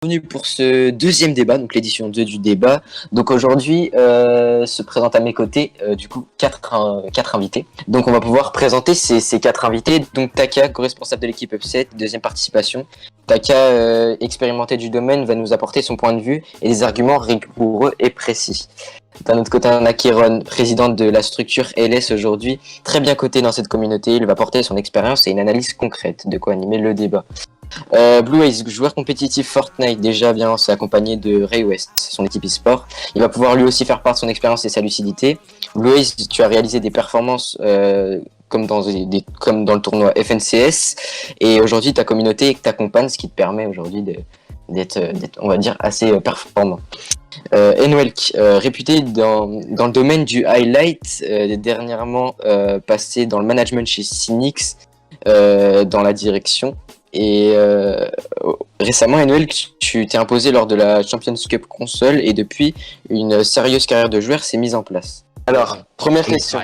Bienvenue pour ce deuxième débat, donc l'édition 2 du débat. Donc aujourd'hui se présente à mes côtés du coup quatre invités. Donc on va pouvoir présenter ces quatre invités. Donc Taka, co-responsable de l'équipe Upset, deuxième participation. Taka, expérimenté du domaine, va nous apporter son point de vue et des arguments rigoureux et précis. D'un autre côté, on a Kéron, présidente de la structure LS aujourd'hui, très bien cotée dans cette communauté. Il va porter son expérience et une analyse concrète, de quoi animer le débat. Blue Ace, joueur compétitif Fortnite, déjà bien lancé, accompagné de Ray West, son équipe e-sport. Il va pouvoir lui aussi faire part de son expérience et sa lucidité. Blue Ace, tu as réalisé des performances comme dans le tournoi FNCS, et aujourd'hui ta communauté t'accompagne, ce qui te permet aujourd'hui d'être, on va dire, assez performant. Enwelk, réputé dans le domaine du highlight, dernièrement passé dans le management chez Cynix, dans la direction. Et récemment, Enwelk, tu t'es imposé lors de la Champions Cup console et depuis, une sérieuse carrière de joueur s'est mise en place. Alors, première question.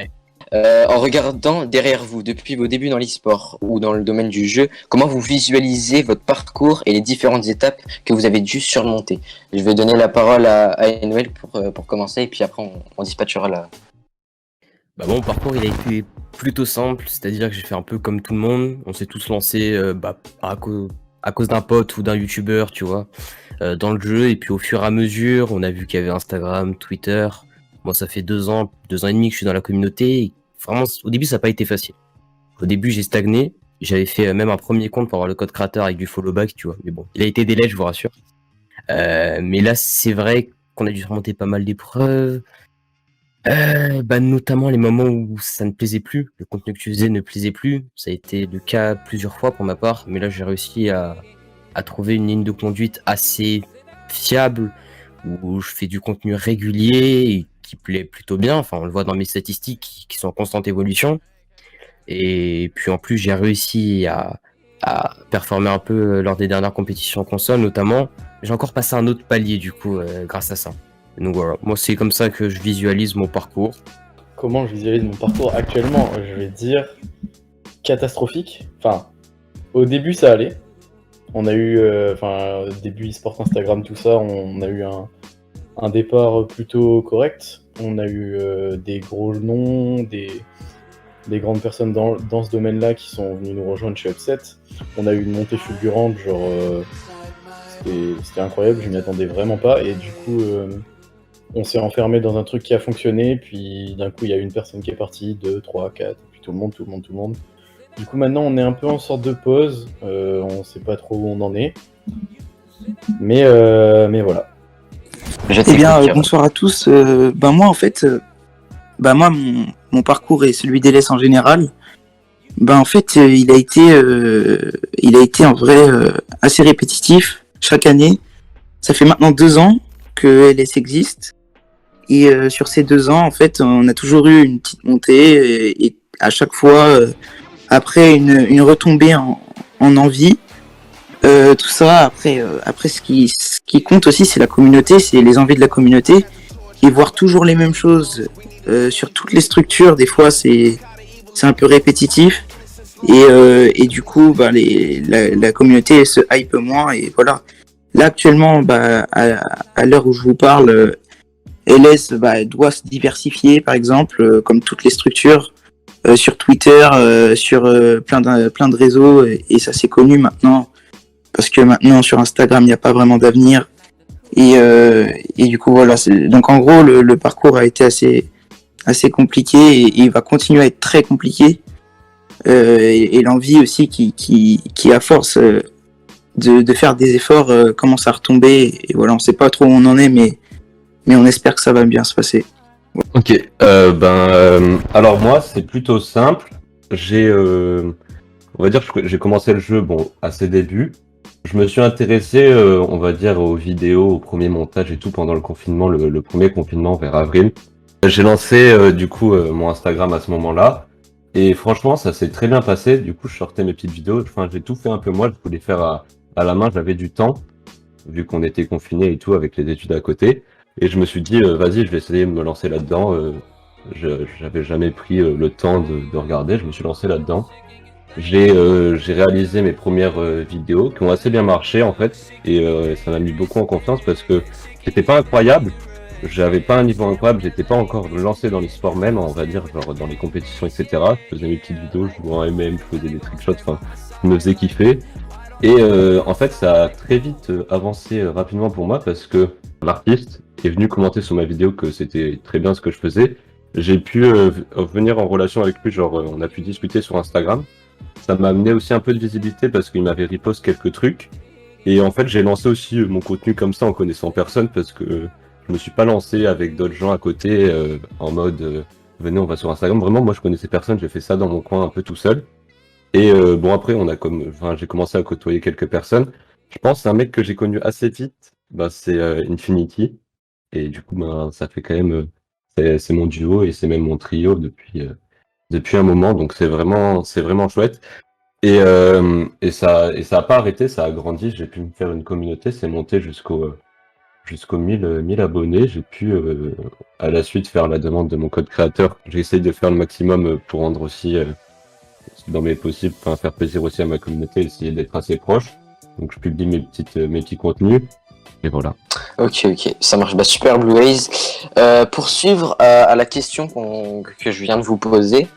En regardant derrière vous, depuis vos débuts dans l'e-sport ou dans le domaine du jeu, comment vous visualisez votre parcours et les différentes étapes que vous avez dû surmonter? Je vais donner la parole à Enwelk pour commencer et puis après on dispatchera la... Mon parcours il a été plutôt simple, c'est-à-dire que j'ai fait un peu comme tout le monde. On s'est tous lancés à cause d'un pote ou d'un youtubeur, tu vois, dans le jeu. Et puis au fur et à mesure, on a vu qu'il y avait Instagram, Twitter. Moi, ça fait 2 ans et demi que je suis dans la communauté. Et vraiment, au début, ça n'a pas été facile. Au début, j'ai stagné. J'avais fait même un premier compte pour avoir le code créateur avec du follow back, tu vois. Mais bon, il a été délai, je vous rassure. Mais là, c'est vrai qu'on a dû surmonter pas mal d'épreuves. Notamment les moments où ça ne plaisait plus, le contenu que tu faisais ne plaisait plus. Ça a été le cas plusieurs fois pour ma part, mais là j'ai réussi à trouver une ligne de conduite assez fiable, où je fais du contenu régulier et qui plaît plutôt bien. Enfin, on le voit dans mes statistiques qui sont en constante évolution. Et puis en plus, j'ai réussi à performer un peu lors des dernières compétitions console notamment. J'ai encore passé un autre palier du coup grâce à ça. Donc voilà, moi c'est comme ça que je visualise mon parcours. Comment je visualise mon parcours actuellement? Je vais dire catastrophique. Enfin, au début ça allait. On a eu, début e-sport, Instagram, tout ça, on a eu un départ plutôt correct. On a eu des gros noms, des grandes personnes dans ce domaine-là qui sont venues nous rejoindre chez Upset. On a eu une montée fulgurante, c'était incroyable, je m'y attendais vraiment pas. Et du coup, on s'est enfermé dans un truc qui a fonctionné, puis d'un coup il y a une personne qui est partie, 2, 3, 4, et puis tout le monde. Du coup maintenant on est un peu en sorte de pause, on sait pas trop où on en est, mais voilà. Eh bien, bonsoir à tous. Moi en fait, mon parcours et celui d'Eles en général, en fait, il a été en vrai assez répétitif chaque année. Ça fait maintenant 2 ans que LS existe. Et sur ces 2 ans, en fait, on a toujours eu une petite montée et à chaque fois, après une retombée en envie. Tout ça, après ce qui compte aussi, c'est la communauté, c'est les envies de la communauté. Et voir toujours les mêmes choses sur toutes les structures, des fois, c'est un peu répétitif. Et du coup, la communauté se hype moins. Et voilà. Là, actuellement, à l'heure où je vous parle, LS doit se diversifier, par exemple, comme toutes les structures, sur Twitter, sur plein de réseaux, et ça c'est connu maintenant, parce que maintenant sur Instagram il n'y a pas vraiment d'avenir, et du coup voilà. Donc en gros le parcours a été assez compliqué, et il va continuer à être très compliqué, et l'envie aussi qui à force de faire des efforts commence à retomber, et voilà, on sait pas trop où on en est, mais on espère que ça va bien se passer. Ok, alors moi c'est plutôt simple. On va dire que j'ai commencé le jeu à ses débuts. Je me suis intéressé, on va dire, aux vidéos, au premier montage et tout pendant le confinement, le premier confinement vers avril. J'ai lancé mon Instagram à ce moment-là, et franchement ça s'est très bien passé. Du coup je sortais mes petites vidéos, enfin j'ai tout fait un peu moi, je voulais faire à la main, j'avais du temps vu qu'on était confinés et tout avec les études à côté. Et je me suis dit, vas-y, je vais essayer de me lancer là-dedans. J'avais jamais pris le temps de regarder, je me suis lancé là-dedans. j'ai réalisé mes premières vidéos qui ont assez bien marché en fait, et ça m'a mis beaucoup en confiance parce que c'était pas incroyable, j'avais pas un niveau incroyable, j'étais pas encore lancé dans l'e-sport même, on va dire, genre dans les compétitions, etc. Je faisais mes petites vidéos, je jouais en MM, je faisais des trickshots, enfin, je me faisais kiffer. Et en fait, ça a très vite avancé rapidement pour moi parce que l'artiste est venu commenter sur ma vidéo que c'était très bien ce que je faisais. J'ai pu venir en relation avec lui, genre on a pu discuter sur Instagram. Ça m'a amené aussi un peu de visibilité parce qu'il m'avait repost quelques trucs. Et en fait, j'ai lancé aussi mon contenu comme ça en connaissant personne parce que je me suis pas lancé avec d'autres gens à côté en mode venez, on va sur Instagram. Vraiment, moi je connaissais personne, j'ai fait ça dans mon coin un peu tout seul. Et bon, après, j'ai commencé à côtoyer quelques personnes. Je pense que c'est un mec que j'ai connu assez vite, bah, c'est Infinity. Et du coup, ben, ça fait quand même, c'est mon duo et c'est même mon trio depuis un moment. Donc c'est vraiment chouette. Et ça a pas arrêté, ça a grandi. J'ai pu me faire une communauté, c'est monté jusqu'aux 1000 abonnés. J'ai pu à la suite faire la demande de mon code créateur. J'essaye de faire le maximum pour rendre aussi dans mes possibles, enfin faire plaisir aussi à ma communauté, essayer d'être assez proche. Donc je publie mes petits contenus. Et voilà. Ok, ça marche. Bah, super Blue Haze. Pour suivre à la question que je viens de vous poser,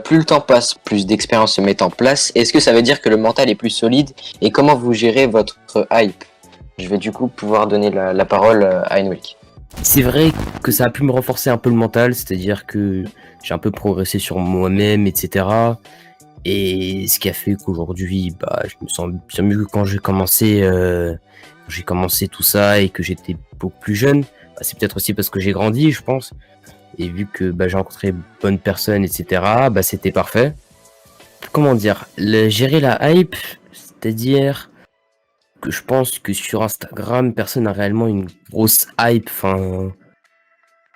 plus le temps passe, plus d'expérience se met en place. Est-ce que ça veut dire que le mental est plus solide et comment vous gérez votre hype? Je vais du coup pouvoir donner la parole à Enwick. C'est vrai que ça a pu me renforcer un peu le mental, c'est-à-dire que j'ai un peu progressé sur moi-même, etc. Et ce qui a fait qu'aujourd'hui, bah, je me sens bien mieux que quand j'ai commencé tout ça et que j'étais beaucoup plus jeune. Bah, c'est peut-être aussi parce que j'ai grandi, je pense. Et vu que bah, j'ai rencontré bonnes personnes, etc., bah, c'était parfait. Comment dire, gérer la hype, c'est-à-dire que je pense que sur Instagram, personne n'a réellement une grosse hype. Enfin,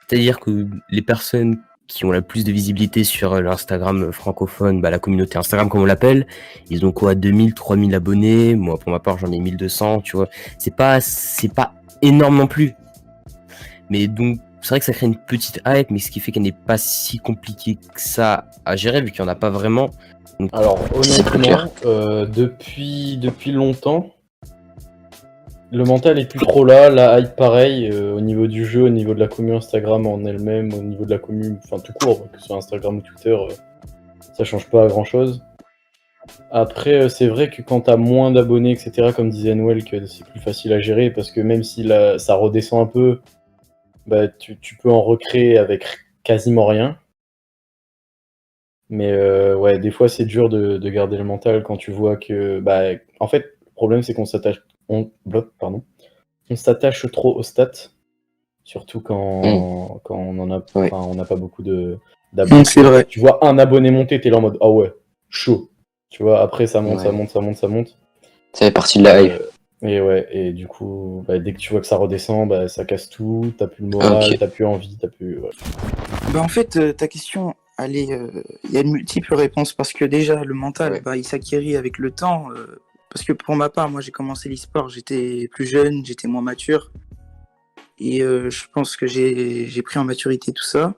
c'est-à-dire que les personnes qui ont la plus de visibilité sur l'Instagram francophone, bah, la communauté Instagram comme on l'appelle, ils ont quoi, 2000, 3000 abonnés. Moi, pour ma part, j'en ai 1200, tu vois. C'est pas énorme non plus. Mais donc, c'est vrai que ça crée une petite hype, mais ce qui fait qu'elle n'est pas si compliquée que ça à gérer, vu qu'il n'y en a pas vraiment. Donc, Alors C'est plus clair. honnêtement, depuis longtemps, le mental est plus trop là, la hype pareil, au niveau du jeu, au niveau de la commu Instagram en elle-même, au niveau de la commu, enfin tout court, que ce soit Instagram ou Twitter, ça change pas grand chose. Après, c'est vrai que quand t'as moins d'abonnés, etc., comme disait Noël, que c'est plus facile à gérer, parce que même si ça redescend un peu, bah tu peux en recréer avec quasiment rien. Mais ouais, des fois c'est dur de garder le mental quand tu vois que, bah, en fait, le problème c'est qu'on s'attache, pardon, on s'attache trop aux stats, surtout quand on en a, Oui. enfin, on n'a pas beaucoup d'abonnés. C'est vrai. Tu vois un abonné monter, t'es là en mode ah ouais, chaud. Tu vois, après ça monte, Ouais. ça monte, ça monte, ça monte. Ça fait partie de la hype. Et ouais, et du coup, bah, dès que tu vois que ça redescend, bah, ça casse tout, t'as plus le moral, Ok. t'as plus envie, t'as plus. Ouais. Bah en fait, ta question, il y a de multiples réponses parce que déjà, le mental, Ouais. bah, il s'acquérit avec le temps. Parce que pour ma part, moi, j'ai commencé l'e-sport, j'étais plus jeune, j'étais moins mature. Et je pense que j'ai pris en maturité tout ça.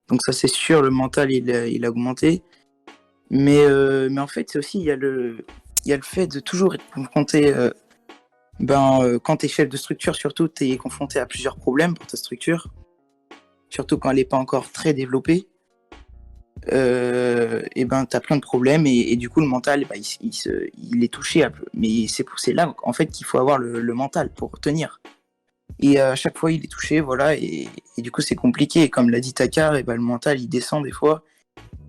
Donc ça, c'est sûr, le mental, il a augmenté. Mais en fait, c'est aussi, il y a le fait de toujours être confronté. Quand tu es chef de structure, surtout, tu es confronté à plusieurs problèmes pour ta structure. Surtout quand elle n'est pas encore très développée. Et ben, tu as plein de problèmes. Et du coup, le mental, bah, il est touché. Mais c'est là, en fait, qu'il faut avoir le mental pour tenir. Et à chaque fois, il est touché, voilà. Et du coup, c'est compliqué. Et comme l'a dit Takar, et ben, le mental, il descend des fois.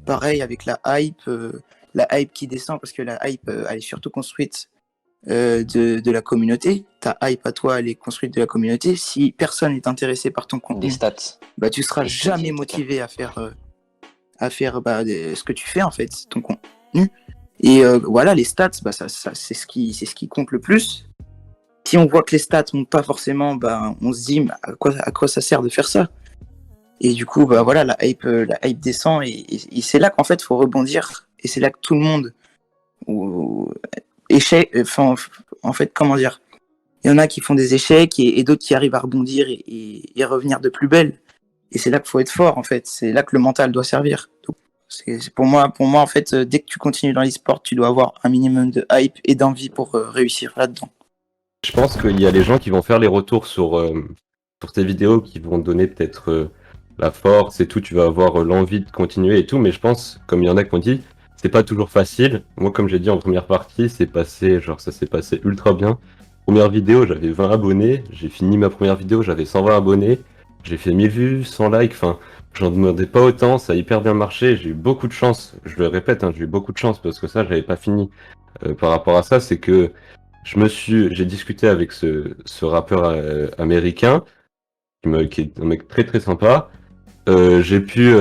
Pareil avec la hype qui descend parce que la hype, elle est surtout construite de la communauté. Ta hype à toi, elle est construite de la communauté. Si personne n'est intéressé par ton Des contenu, stats. bah, tu seras Et jamais c'est- motivé à faire ce que tu fais, en fait, ton contenu. Et voilà, les stats, bah, c'est ce qui compte le plus. Si on voit que les stats montent pas forcément, bah, on se dit mais à quoi ça sert de faire ça? Et du coup, bah voilà, la hype descend et c'est là qu'en fait, faut rebondir. Et c'est là que tout le monde, ou, en fait, comment dire, il y en a qui font des échecs et d'autres qui arrivent à rebondir et revenir de plus belle. Et c'est là qu'il faut être fort, en fait. C'est là que le mental doit servir. Donc, Pour moi, en fait, dès que tu continues dans l'e-sport, tu dois avoir un minimum de hype et d'envie pour réussir là-dedans. Je pense qu'il y a les gens qui vont faire les retours sur tes vidéos, qui vont te donner peut-être la force et tout, tu vas avoir l'envie de continuer et tout, mais je pense, comme il y en a qui ont dit, c'est pas toujours facile. Moi, comme j'ai dit en première partie, ça s'est passé ultra bien. Première vidéo, j'avais 20 abonnés, j'ai fini ma première vidéo, j'avais 120 abonnés, j'ai fait 1000 vues, 100 likes, enfin, j'en demandais pas autant, ça a hyper bien marché, j'ai eu beaucoup de chance, je le répète, hein, j'ai eu beaucoup de chance parce que ça, j'avais pas fini. Par rapport à ça, c'est que j'ai discuté avec ce rappeur américain, qui est un mec très très sympa. J'ai pu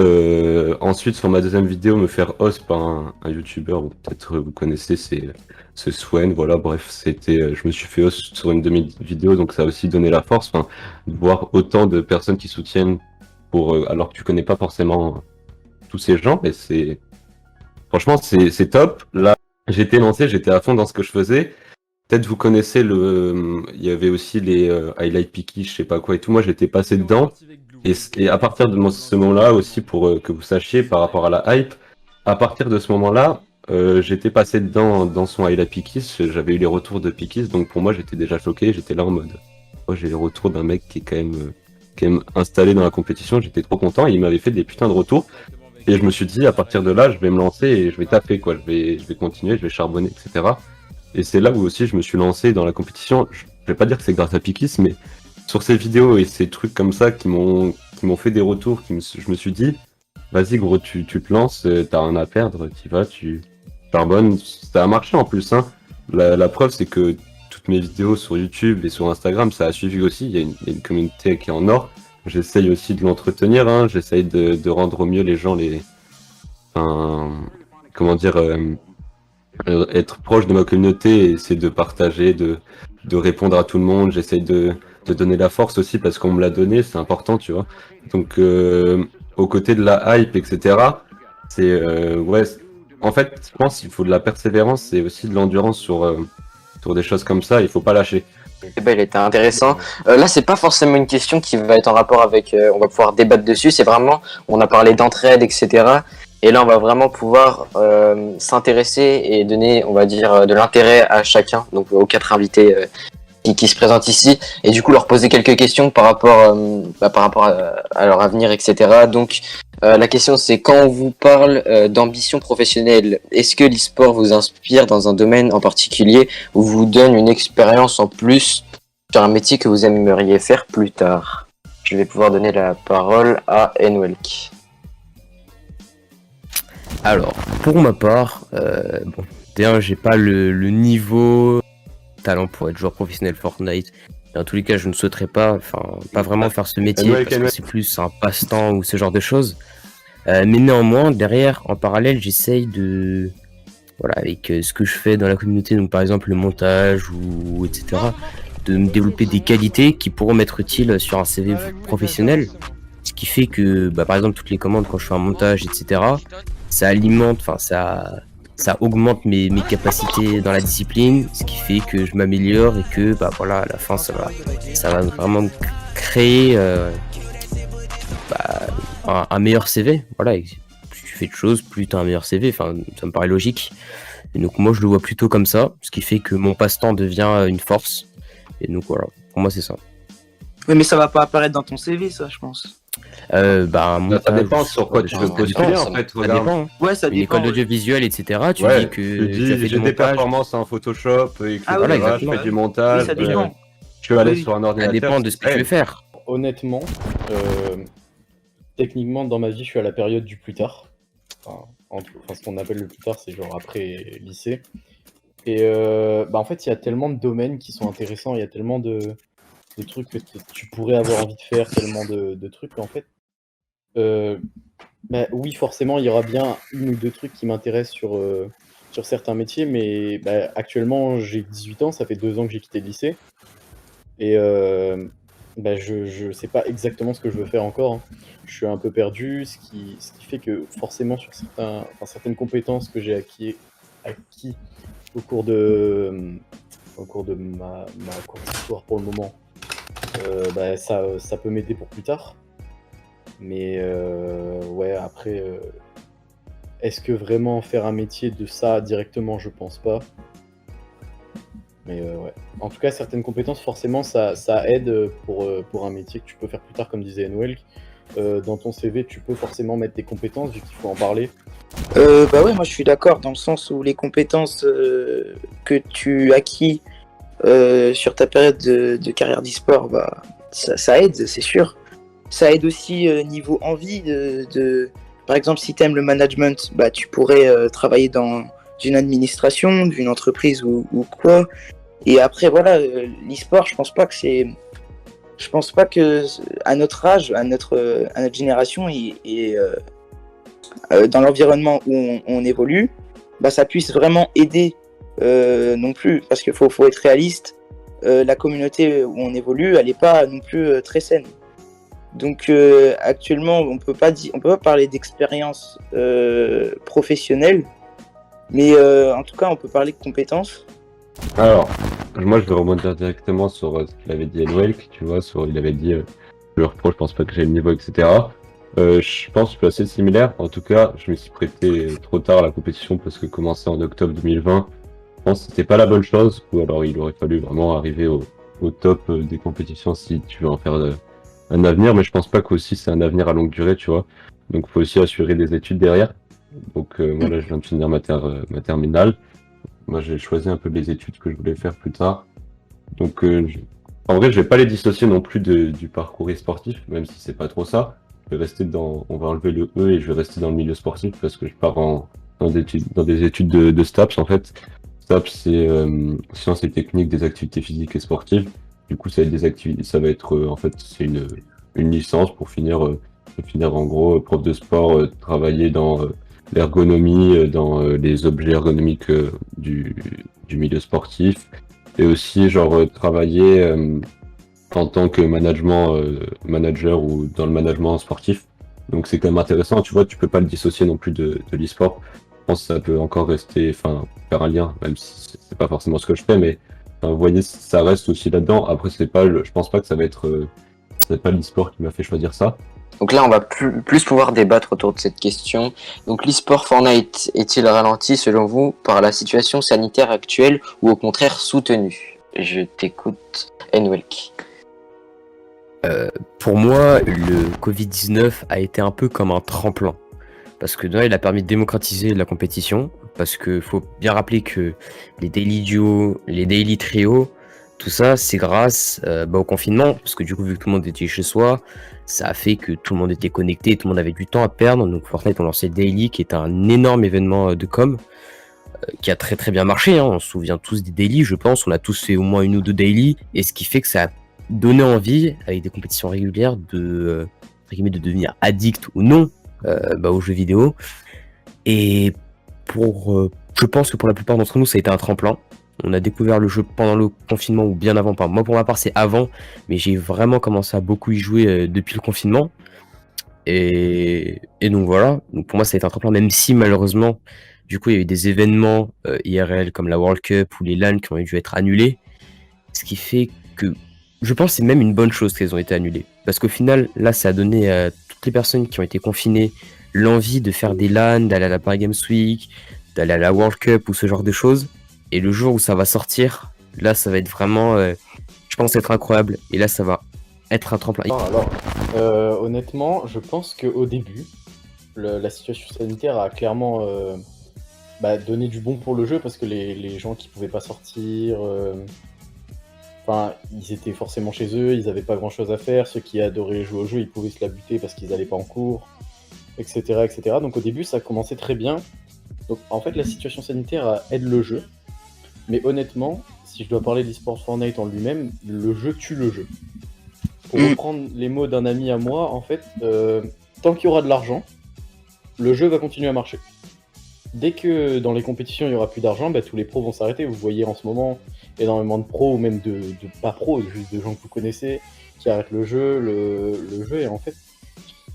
ensuite sur ma deuxième vidéo me faire host par un youtubeur, ou peut-être vous connaissez, c'est Swen, voilà, bref, je me suis fait host sur une de mes vidéos, donc ça a aussi donné la force, enfin, de voir autant de personnes qui soutiennent alors que tu connais pas forcément tous ces gens, et franchement c'est top. Là, j'étais lancé, j'étais à fond dans ce que je faisais. Peut-être vous connaissez il y avait aussi les highlight picky, je sais pas quoi et tout. Moi, j'étais passé dedans. Et à partir de ce moment-là aussi, pour que vous sachiez par rapport à la hype, à partir de ce moment-là, j'étais passé dedans dans son highlight picky. J'avais eu les retours de picky, donc pour moi, j'étais déjà choqué. J'étais là en mode, moi, j'ai les retours d'un mec qui est quand même installé dans la compétition. J'étais trop content. Et il m'avait fait des putains de retours. Et je me suis dit, à partir de là, je vais me lancer et je vais taper, quoi. Je vais continuer, je vais charbonner, etc. Et c'est là où aussi je me suis lancé dans la compétition. Je vais pas dire que c'est grâce à Pikis, mais sur ces vidéos et ces trucs comme ça qui m'ont fait des retours, je me suis dit, vas-y gros, tu te lances, t'as rien à perdre, t'y vas, tu charbonnes. Ça a marché en plus, hein. La preuve, c'est que toutes mes vidéos sur YouTube et sur Instagram, ça a suivi aussi. Il y a une communauté qui est en or. J'essaye aussi de l'entretenir, hein. J'essaye de rendre au mieux les gens, enfin, comment dire, être proche de ma communauté et essayer de partager, de répondre à tout le monde. J'essaye de donner la force aussi parce qu'on me l'a donné, c'est important, tu vois. Donc, aux côtés de la hype, etc., ouais, en fait, je pense qu'il faut de la persévérance et aussi de l'endurance sur des choses comme ça, il faut pas lâcher. Il était intéressant. Là, c'est pas forcément une question qui va être en rapport avec. On va pouvoir débattre dessus. C'est vraiment. On a parlé d'entraide, etc. Et là, on va vraiment pouvoir s'intéresser et donner, on va dire, de l'intérêt à chacun, donc aux 4 invités qui se présentent ici, et du coup leur poser quelques questions par rapport, à leur avenir, etc. Donc, la question c'est, quand on vous parle d'ambition professionnelle, est-ce que l'e-sport vous inspire dans un domaine en particulier ou vous donne une expérience en plus sur un métier que vous aimeriez faire plus tard? Je vais pouvoir donner la parole à Enwelk. Alors, pour ma part, bon, déjà, j'ai pas le niveau talent pour être joueur professionnel Fortnite. Dans tous les cas, je ne souhaiterais pas vraiment faire ce métier parce que c'est plus un passe-temps ou ce genre de choses. Mais néanmoins, derrière, en parallèle, j'essaye de, voilà, avec ce que je fais dans la communauté, donc par exemple le montage ou etc., de me développer des qualités qui pourront m'être utiles sur un CV professionnel. Ce qui fait que, par exemple, toutes les commandes quand je fais un montage, etc., ça alimente, ça augmente mes capacités dans la discipline, ce qui fait que je m'améliore et que, voilà, à la fin, ça va vraiment créer un meilleur CV. Voilà, et plus tu fais de choses, plus tu as un meilleur CV. Enfin, ça me paraît logique. Et donc moi, je le vois plutôt comme ça, ce qui fait que mon passe-temps devient une force. Et donc voilà, pour moi, c'est ça. Oui, mais ça va pas apparaître dans ton CV, ça, je pense. Ça dépend sur quoi tu veux postuler, en fait. Ça dépend. Ouais, ça Une dépend. école d'audiovisuel, etc. Tu dis que tu as fait j'ai du des montage. performances en Photoshop, etc. voilà, Je fais du montage. Oui, ça dépend. Je peux aller Oui. sur un Ça ordinateur. dépend de ce que tu veux faire. Honnêtement, techniquement, dans ma vie, je suis à la période du plus tard. Ce qu'on appelle le plus tard, c'est genre après lycée. Et en fait, il y a tellement de domaines qui sont intéressants, il y a tellement de trucs que tu pourrais avoir envie de faire, tellement de trucs, en fait. Oui, forcément, il y aura bien une ou deux trucs qui m'intéressent sur certains métiers, mais actuellement, j'ai 18 ans, ça fait 2 ans que j'ai quitté le lycée. Et je sais pas exactement ce que je veux faire encore, hein. Je suis un peu perdu, ce qui fait que forcément sur certaines compétences que j'ai acquis au cours de ma courte histoire pour le moment, ça peut m'aider pour plus tard. Mais ouais, après, Est-ce que vraiment faire un métier de ça directement, je pense pas. Mais ouais. En tout cas, certaines compétences, forcément, ça aide pour un métier que tu peux faire plus tard, comme disait Nwelk. Dans ton CV, tu peux forcément mettre des compétences, vu qu'il faut en parler. Bah ouais, moi je suis d'accord, dans le sens où les compétences que tu acquis sur ta période de carrière d'e-sport, bah, ça aide, c'est sûr. Ça aide aussi niveau envie Par exemple, si tu aimes le management, bah, tu pourrais travailler dans une administration, d'une entreprise ou quoi. Et après, voilà, l'e-sport, je pense pas que à notre âge, à notre génération, dans l'environnement où on évolue, bah, ça puisse vraiment aider non plus. Parce qu'il faut être réaliste. La communauté où on évolue, elle n'est pas non plus très saine. Donc actuellement, on peut pas parler d'expérience professionnelle, mais en tout cas, on peut parler de compétences. Alors, moi je vais rebondir directement sur ce qu'il avait dit Nwelk, tu vois, il avait dit je le reproche, je pense pas que j'ai le niveau, etc. Je pense que je suis assez similaire. En tout cas, je me suis prêté trop tard à la compétition parce que commencer en octobre 2020, je pense que c'était pas la bonne chose, ou alors il aurait fallu vraiment arriver au top des compétitions si tu veux en faire un avenir, mais je pense pas qu'aussi c'est un avenir à longue durée, tu vois. Donc faut aussi assurer des études derrière. Donc moi là je viens de finir ma terminale. Moi j'ai choisi un peu les études que je voulais faire plus tard. Donc en vrai je vais pas les dissocier non plus du parcours sportif, même si c'est pas trop ça. Je vais rester on va enlever le E et je vais rester dans le milieu sportif parce que je pars dans des études de STAPS en fait. STAPS c'est sciences et techniques des activités physiques et sportives. Du coup, ça va être des activités, ça va être en fait c'est une licence pour finir en gros prof de sport, travailler dans l'ergonomie, dans les objets ergonomiques du milieu sportif, et aussi genre travailler en tant que manager ou dans le management sportif. Donc c'est quand même intéressant, tu vois, tu peux pas le dissocier non plus de l'e-sport. Je pense que ça peut encore rester, enfin faire un lien, même si c'est pas forcément ce que je fais, mais vous voyez, ça reste aussi là-dedans. Après, je pense pas que ça va être, c'est pas l'e-sport qui m'a fait choisir ça. Donc là, on va plus pouvoir débattre autour de cette question. Donc l'e-sport Fortnite est-il ralenti selon vous par la situation sanitaire actuelle ou au contraire soutenu? Je t'écoute, Nwelk. Pour moi, le Covid-19 a été un peu comme un tremplin. Parce que il a permis de démocratiser la compétition. Parce que faut bien rappeler que les daily duo, les daily trio, tout ça, c'est grâce au confinement. Parce que du coup, vu que tout le monde était chez soi, ça a fait que tout le monde était connecté, tout le monde avait du temps à perdre. Donc Fortnite ont lancé le daily, qui est un énorme événement de com, qui a très très bien marché. Hein. On se souvient tous des daily, je pense. On a tous fait au moins une ou deux daily. Et ce qui fait que ça a donné envie, avec des compétitions régulières, de devenir addict ou non aux jeux vidéo. Et je pense que pour la plupart d'entre nous, ça a été un tremplin. On a découvert le jeu pendant le confinement ou bien avant. Moi, pour ma part, c'est avant, mais j'ai vraiment commencé à beaucoup y jouer depuis le confinement. Et donc voilà. Donc pour moi, ça a été un tremplin, même si malheureusement, du coup, il y a eu des événements IRL comme la World Cup ou les LAN qui ont dû être annulés. Ce qui fait que je pense que c'est même une bonne chose qu'elles ont été annulées. Parce qu'au final, là, ça a donné à toutes les personnes qui ont été confinées l'envie de faire des LAN, d'aller à la Paris Games Week, d'aller à la World Cup ou ce genre de choses. Et le jour où ça va sortir, là, ça va être vraiment, je pense, être incroyable. Et là, ça va être un tremplin. Alors, honnêtement, je pense qu'au début, la situation sanitaire a clairement donné du bon pour le jeu parce que les gens qui pouvaient pas sortir, ils étaient forcément chez eux, ils avaient pas grand chose à faire. Ceux qui adoraient jouer au jeu, ils pouvaient se la buter parce qu'ils allaient pas en cours, etc., etc. Donc au début, ça a commencé très bien. Donc en fait, la situation sanitaire aide le jeu. Mais honnêtement, si je dois parler d'e-sport Fortnite en lui-même, le jeu tue le jeu. Pour reprendre les mots d'un ami à moi, en fait, tant qu'il y aura de l'argent, le jeu va continuer à marcher. Dès que dans les compétitions il n'y aura plus d'argent, tous les pros vont s'arrêter. Vous voyez en ce moment énormément de pros, ou même de pas pros, juste de gens que vous connaissez, qui arrêtent le jeu. Le jeu, et en fait,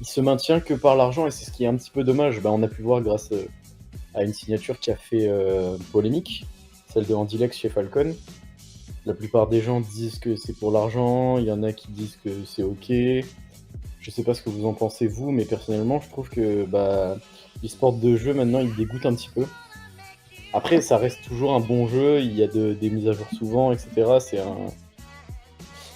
il se maintient que par l'argent, et c'est ce qui est un petit peu dommage. On a pu voir grâce à une signature qui a fait polémique, celle de Andilex chez Falcon. La plupart des gens disent que c'est pour l'argent, il y en a qui disent que c'est ok. Je sais pas ce que vous en pensez vous, mais personnellement je trouve que l'e-sport de jeu maintenant il dégoûte un petit peu. Après, ça reste toujours un bon jeu, il y a des mises à jour souvent, etc. C'est un.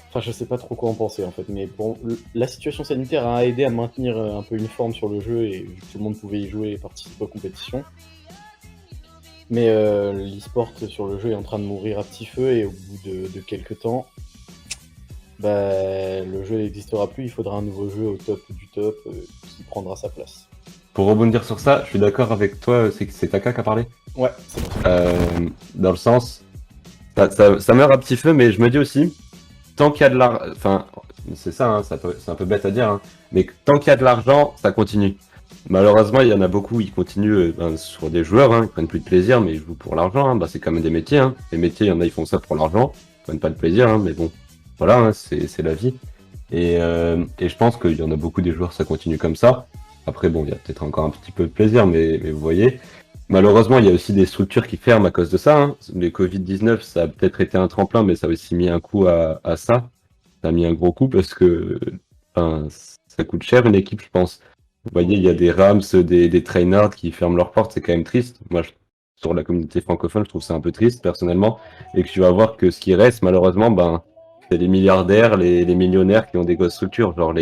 Enfin, je sais pas trop quoi en penser en fait, mais bon, la situation sanitaire a aidé à maintenir un peu une forme sur le jeu et tout le monde pouvait y jouer et participer aux compétitions. Mais l'e-sport sur le jeu est en train de mourir à petit feu et au bout de quelques temps, bah, le jeu n'existera plus, il faudra un nouveau jeu au top du top qui prendra sa place. Pour rebondir sur ça, je suis d'accord avec toi, c'est Taka qui a parlé. Ouais, c'est bon. Dans le sens, ça meurt à petit feu, mais je me dis aussi, tant qu'il y a de l'argent, enfin, c'est ça, hein, c'est un peu bête à dire, hein, mais tant qu'il y a de l'argent, ça continue. Malheureusement, il y en a beaucoup, ils continuent sur des joueurs, hein, ils prennent plus de plaisir, mais ils jouent pour l'argent. Hein, bah, c'est comme des métiers. Hein. Les métiers, il y en a, ils font ça pour l'argent, ils prennent pas de plaisir, hein, mais bon, voilà, hein, c'est la vie. Et je pense qu'il y en a beaucoup des joueurs, ça continue comme ça. Après, bon, il y a peut-être encore un petit peu de plaisir, mais vous voyez. Malheureusement, il y a aussi des structures qui ferment à cause de ça. Hein. Les Covid-19, ça a peut-être été un tremplin, mais ça a aussi mis un coup à ça. Ça a mis un gros coup parce que ça coûte cher une équipe, je pense. Vous voyez, il y a des Rams, des trainers qui ferment leurs portes, c'est quand même triste. Moi, sur la communauté francophone, je trouve ça un peu triste, personnellement. Et que tu vas voir que ce qui reste, malheureusement, c'est les milliardaires, les millionnaires qui ont des grosses structures. Genre,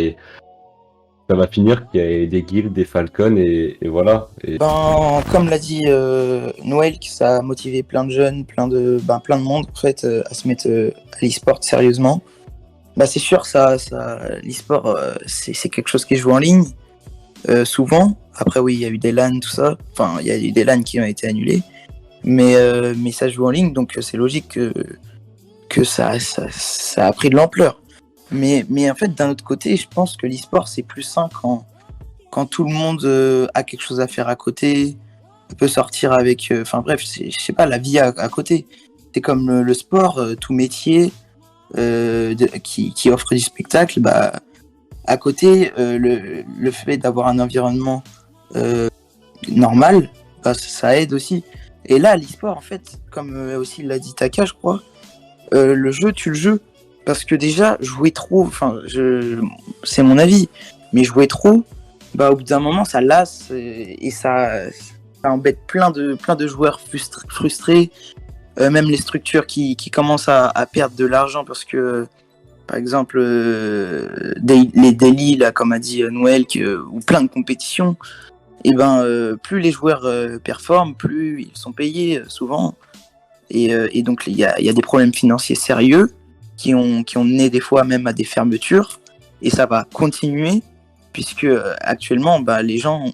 ça va finir qu'il y ait des guilds, des Falcons, et voilà. Et... Comme l'a dit Noël, que ça a motivé plein de jeunes, plein de monde, en fait, à se mettre à l'e-sport sérieusement. Bah, c'est sûr, l'e-sport, c'est quelque chose qui est joué en ligne. Souvent, après oui, il y a eu des LAN, tout ça. Enfin, il y a eu des LAN qui ont été annulés, mais ça joue en ligne, donc c'est logique que ça a pris de l'ampleur. Mais en fait, d'un autre côté, je pense que l'e-sport c'est plus sain quand tout le monde a quelque chose à faire à côté, peut sortir avec. Enfin bref, je sais pas, la vie à côté. C'est comme le sport, tout métier qui offre du spectacle, bah. À côté, le fait d'avoir un environnement normal, bah, ça aide aussi. Et là, l'e-sport, en fait, comme aussi l'a dit Taka, je crois, le jeu, tu le joues. Parce que déjà, jouer trop, c'est mon avis, mais jouer trop, bah, au bout d'un moment, ça lasse et ça embête plein de joueurs frustrés. Même les structures qui commencent à perdre de l'argent parce que par exemple, les daily, là, comme a dit Noël, ou plein de compétitions, et plus les joueurs performent, plus ils sont payés souvent. Et donc, il y a des problèmes financiers sérieux qui ont mené des fois même à des fermetures. Et ça va continuer, puisque actuellement, les gens,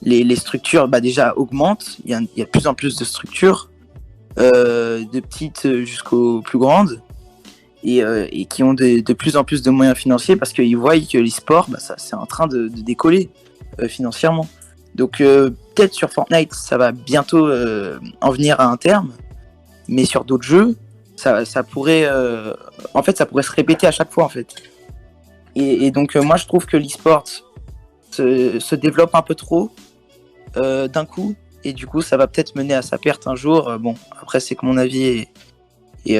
les structures déjà augmentent. Il y a de plus en plus de structures, de petites jusqu'aux plus grandes. Et qui ont de plus en plus de moyens financiers parce qu'ils voient que l'e-sport, c'est en train de décoller financièrement. Donc peut-être sur Fortnite, ça va bientôt en venir à un terme, mais sur d'autres jeux, ça pourrait ça pourrait se répéter à chaque fois en fait. Et donc moi je trouve que l'e-sport se développe un peu trop d'un coup, et du coup ça va peut-être mener à sa perte un jour. Bon, après c'est que mon avis et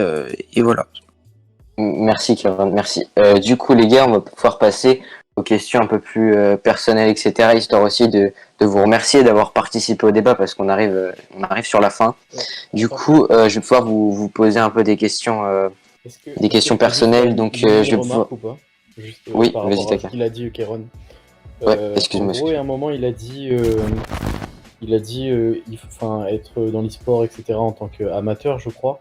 voilà. Merci Kevin, merci. Du coup les gars, on va pouvoir passer aux questions un peu plus personnelles, etc. Histoire aussi de vous remercier d'avoir participé au débat parce qu'on arrive sur la fin. Ouais. Du coup, je vais pouvoir vous poser un peu des questions personnelles. Donc je vais pouvoir... Oui, par vas-y rapport à Taka. ce qu'il a dit Kéron. Ouais, excuse-moi. En gros, à un moment, il a dit il faut être dans l'e-sport, etc. en tant qu'amateur, je crois.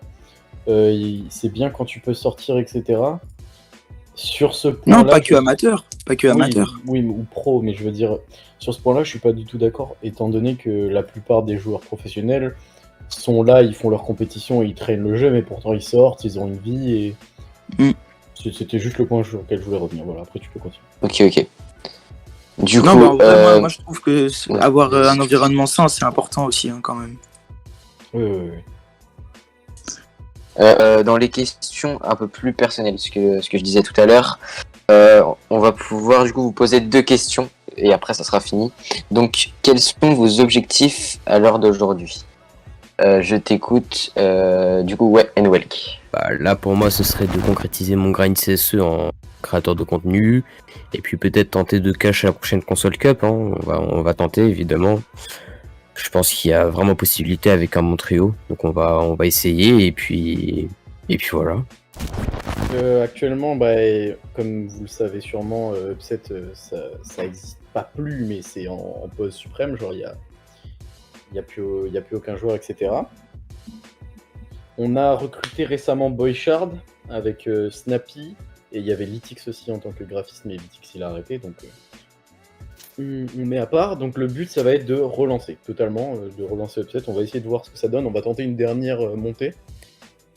C'est bien quand tu peux sortir, etc. Sur ce point-là, non, pas que amateur, Oui, ou pro, mais je veux dire, sur ce point-là, je suis pas du tout d'accord, étant donné que la plupart des joueurs professionnels sont là, ils font leur compétition, ils traînent le jeu, mais pourtant ils sortent, ils ont une vie, et c'était juste le point sur lequel je voulais revenir. Voilà, après tu peux continuer. Ok. Du non, coup, moi je trouve que avoir un environnement sain, c'est important aussi, hein, quand même. Oui. Dans les questions un peu plus personnelles, ce que je disais tout à l'heure, on va pouvoir du coup vous poser 2 questions et après ça sera fini. Donc, quels sont vos objectifs à l'heure d'aujourd'hui ? Je t'écoute, du coup, ouais, Enwelk. Bah, là, pour moi, ce serait de concrétiser mon grind CSE en créateur de contenu, et puis peut-être tenter de cash à la prochaine console cup, hein. On va tenter, évidemment. Je pense qu'il y a vraiment possibilité avec un bon trio, donc on va essayer, et puis voilà. Actuellement, bah, comme vous le savez sûrement, Upset, ça existe pas plus, mais c'est en pause suprême, genre il y a plus aucun joueur, etc. On a recruté récemment Boyshard avec Snappy, et il y avait Litix aussi en tant que graphiste, mais Litix il a arrêté, donc on met à part. Donc le but, ça va être de relancer totalement, de relancer Upset. On va essayer de voir ce que ça donne. On va tenter une dernière montée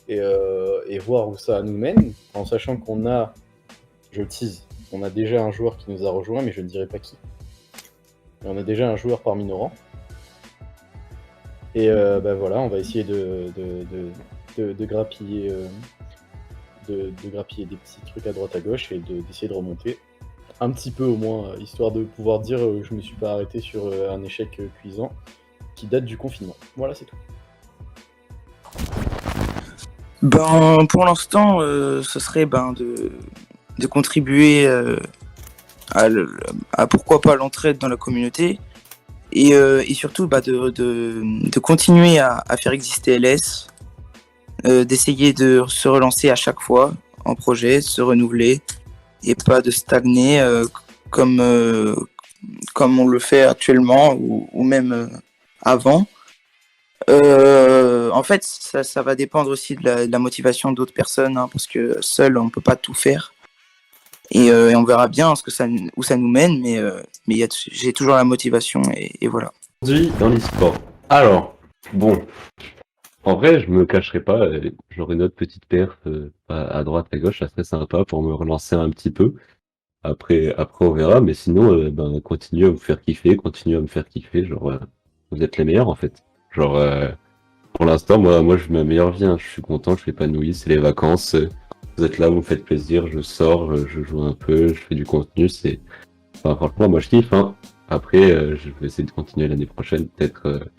et voir où ça nous mène, en sachant qu'on a, je tease, on a déjà un joueur qui nous a rejoint, mais je ne dirai pas qui. Et on a déjà un joueur parmi nos rangs. Et bah voilà, on va essayer de grappiller, de grappiller des petits trucs à droite à gauche et d'essayer de remonter un petit peu au moins, histoire de pouvoir dire je me suis pas arrêté sur un échec cuisant qui date du confinement. Voilà, c'est tout. Ben, pour l'instant, ce serait de contribuer à pourquoi pas l'entraide dans la communauté et surtout de continuer à faire exister LS, d'essayer de se relancer à chaque fois en projet, se renouveler et pas de stagner comme on le fait actuellement ou même avant. En fait, ça va dépendre aussi de la motivation d'autres personnes, hein, parce que seul on peut pas tout faire. Et on verra bien où ça nous mène, mais j'ai toujours la motivation et voilà. Aujourd'hui dans l'e-sport. Alors, bon, en vrai, je me cacherai pas, j'aurai une autre petite perf à droite, à gauche, ça serait sympa pour me relancer un petit peu. Après on verra, mais sinon, continuez à vous faire kiffer, continuez à me faire kiffer, genre, vous êtes les meilleurs en fait. Genre, pour l'instant, moi, je vis ma meilleure vie, hein. Je suis content, je m'épanouis, c'est les vacances. Vous êtes là, vous me faites plaisir, je sors, je joue un peu, je fais du contenu, enfin, franchement, moi je kiffe, hein. Après, je vais essayer de continuer l'année prochaine, peut-être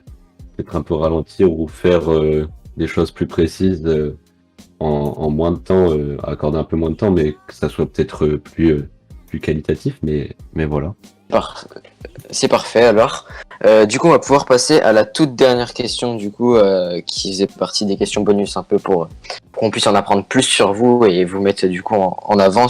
un peu ralentir ou faire des choses plus précises en moins de temps, accorder un peu moins de temps, mais que ça soit peut-être plus qualitatif, mais voilà. C'est parfait alors. Du coup, on va pouvoir passer à la toute dernière question, du coup, qui faisait partie des questions bonus un peu pour qu'on puisse en apprendre plus sur vous et vous mettre du coup en avant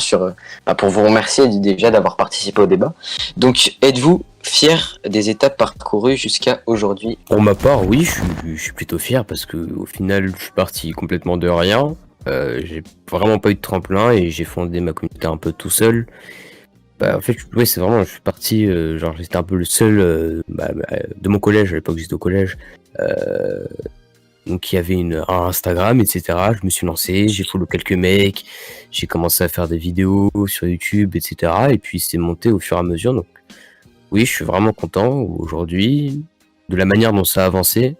pour vous remercier déjà d'avoir participé au débat. Donc, êtes-vous fier des étapes parcourues jusqu'à aujourd'hui? Pour ma part, oui, je suis plutôt fier parce que au final, je suis parti complètement de rien. J'ai vraiment pas eu de tremplin et j'ai fondé ma communauté un peu tout seul. Bah, en fait, ouais, c'est vraiment, je suis parti, genre j'étais un peu le seul de mon collège, à l'époque j'étais au collège, donc il y avait un Instagram, etc. Je me suis lancé, j'ai follow quelques mecs, j'ai commencé à faire des vidéos sur YouTube, etc. Et puis c'est monté au fur et à mesure, donc oui, je suis vraiment content aujourd'hui de la manière dont ça a avancé,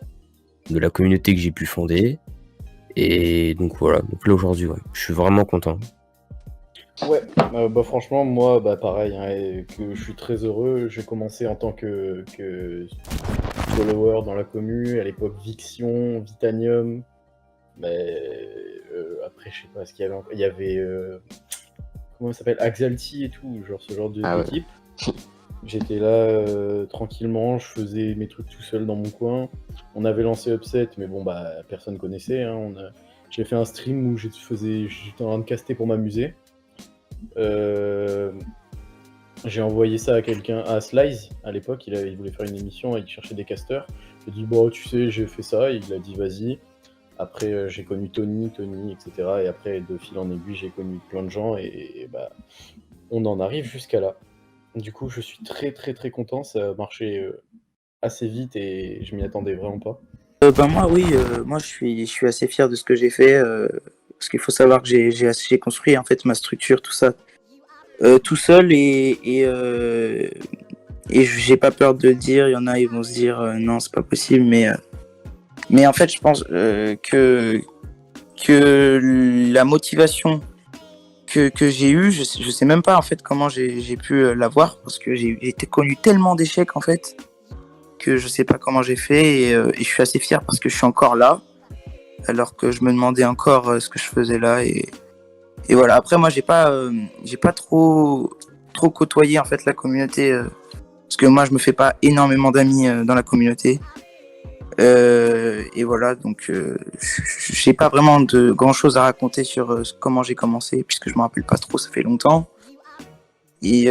de la communauté que j'ai pu fonder, et donc voilà, donc là aujourd'hui, ouais, je suis vraiment content. Ouais, bah franchement, moi, bah pareil, hein, et que je suis très heureux. J'ai commencé en tant que follower dans la commu, à l'époque Vixion, Vitanium, mais après, je sais pas ce qu'il y avait encore. Il y avait, comment ça s'appelle, Axalti et tout, genre ce genre d'équipe. Ouais. J'étais là tranquillement, je faisais mes trucs tout seul dans mon coin. On avait lancé Upset, mais bon, bah personne connaissait, hein. J'ai fait un stream où j'étais en train de caster pour m'amuser. J'ai envoyé ça à quelqu'un, à Slice à l'époque, il voulait faire une émission et il cherchait des casteurs. J'ai dit bon, tu sais, j'ai fait ça, il a dit vas-y. Après j'ai connu Tony, etc. Et après de fil en aiguille j'ai connu plein de gens et bah on en arrive jusqu'à là. Du coup je suis très très très content, ça a marché assez vite et je m'y attendais vraiment pas. Moi oui, moi je suis assez fier de ce que j'ai fait. Parce qu'il faut savoir que j'ai construit en fait ma structure, tout ça, tout seul et j'ai pas peur de le dire. Il y en a, ils vont se dire non, c'est pas possible, mais en fait, je pense que la motivation que j'ai eue, je sais même pas en fait comment j'ai pu l'avoir parce que j'ai été connu tellement d'échecs en fait que je sais pas comment j'ai fait et je suis assez fier parce que je suis encore là. alors que je me demandais encore ce que je faisais là et voilà. Après moi j'ai pas trop côtoyé en fait la communauté parce que moi je me fais pas énormément d'amis dans la communauté. Et voilà, donc j'ai pas vraiment de grand chose à raconter sur comment j'ai commencé, puisque je me rappelle pas trop, ça fait longtemps. Et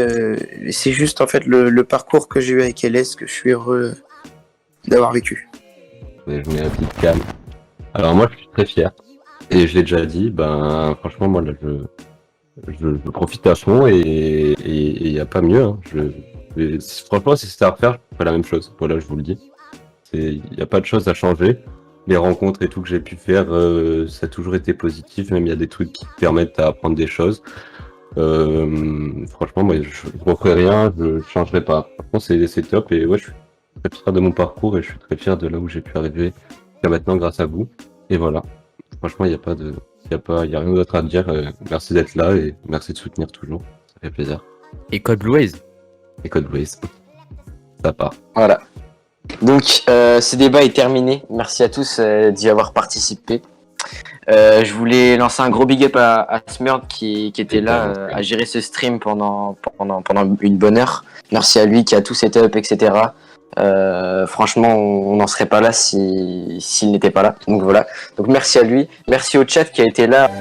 c'est juste en fait le parcours que j'ai eu avec LS que je suis heureux d'avoir vécu. Je mets un petit calme. Alors moi je suis très fier. Et je l'ai déjà dit, ben franchement moi là je profite à fond et y a pas mieux. Hein. Franchement si c'était à refaire, je ferais la même chose. Voilà, je vous le dis. Il n'y a pas de choses à changer. Les rencontres et tout que j'ai pu faire, ça a toujours été positif. Même il y a des trucs qui te permettent d'apprendre des choses. Franchement, moi, je ne referai rien, je ne changerai pas. Franchement, c'est top. Et ouais, je suis très fier de mon parcours et je suis très fier de là où j'ai pu arriver jusqu'à maintenant grâce à vous. Et voilà. Franchement, il n'y a pas de, y a rien d'autre à dire. Merci d'être là et merci de soutenir toujours. Ça fait plaisir. Et Code Blues. Et Code Blues. Ça part. Voilà. Donc, ce débat est terminé. Merci à tous d'y avoir participé. Je voulais lancer un gros big up à Smurd qui était là à gérer ce stream pendant une bonne heure. Merci à lui qui a tout setup, etc. Franchement, on n'en serait pas là s'il n'était pas là. Donc voilà. Donc merci à lui. Merci au chat qui a été là.